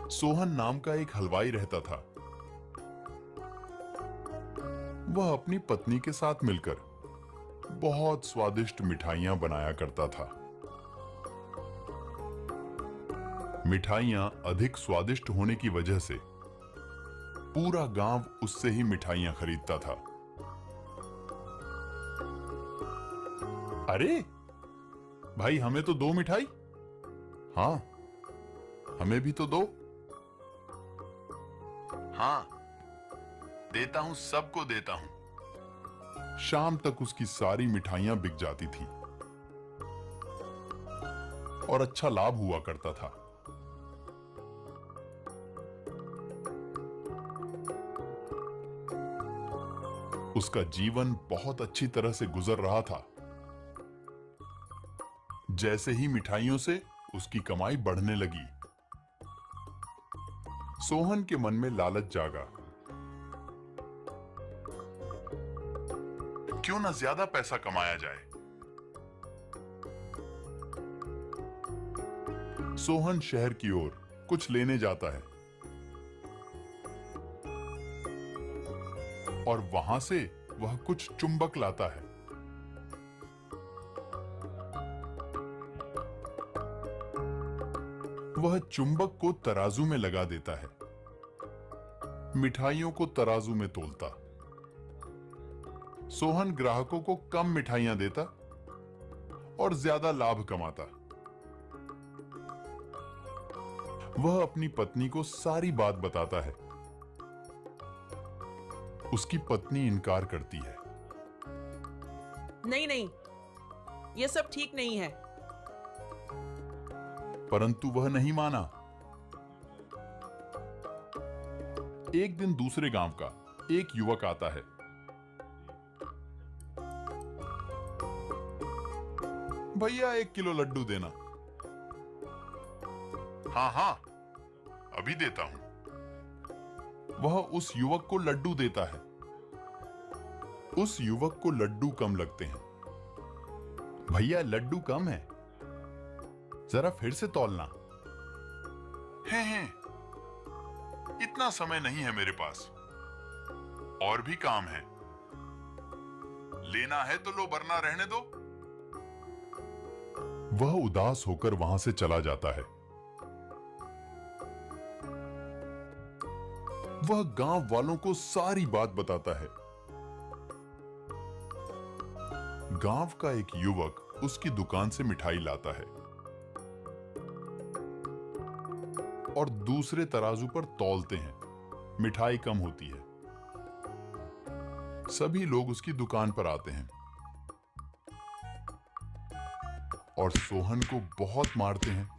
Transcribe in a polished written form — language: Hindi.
सोहन नाम का एक हलवाई रहता था। वह अपनी पत्नी के साथ मिलकर बहुत स्वादिष्ट मिठाइयां बनाया करता था। मिठाइयां अधिक स्वादिष्ट होने की वजह से पूरा गांव उससे ही मिठाइयां खरीदता था। अरे भाई, हमें तो दो मिठाई। हाँ, हमें भी तो दो। हाँ, देता हूं, सबको देता हूं। शाम तक उसकी सारी मिठाइयां बिक जाती थी और अच्छा लाभ हुआ करता था। उसका जीवन बहुत अच्छी तरह से गुजर रहा था। जैसे ही मिठाइयों से उसकी कमाई बढ़ने लगी, सोहन के मन में लालच जागा। क्यों ना ज्यादा पैसा कमाया जाए। सोहन शहर की ओर कुछ लेने जाता है और वहां से वह कुछ चुंबक लाता है। वह चुंबक को तराजू में लगा देता है, मिठाइयों को तराजू में तोलता। सोहन ग्राहकों को कम मिठाइयां देता और ज्यादा लाभ कमाता। वह अपनी पत्नी को सारी बात बताता है। उसकी पत्नी इनकार करती है। नहीं नहीं, ये सब ठीक नहीं है। परंतु वह नहीं माना। एक दिन दूसरे गांव का एक युवक आता है। भैया, 1 किलो लड्डू देना। हाँ हाँ, अभी देता हूं। वह उस युवक को लड्डू देता है। उस युवक को लड्डू कम लगते हैं। भैया, लड्डू कम है, जरा फिर से तौलना। है, इतना समय नहीं है मेरे पास, और भी काम है। लेना है तो लो, वरना रहने दो। वह उदास होकर वहां से चला जाता है। वह गांव वालों को सारी बात बताता है। गांव का एक युवक उसकी दुकान से मिठाई लाता है और दूसरे तराजू पर तौलते हैं। मिठाई कम होती है। सभी लोग उसकी दुकान पर आते हैं और सोहन को बहुत मारते हैं।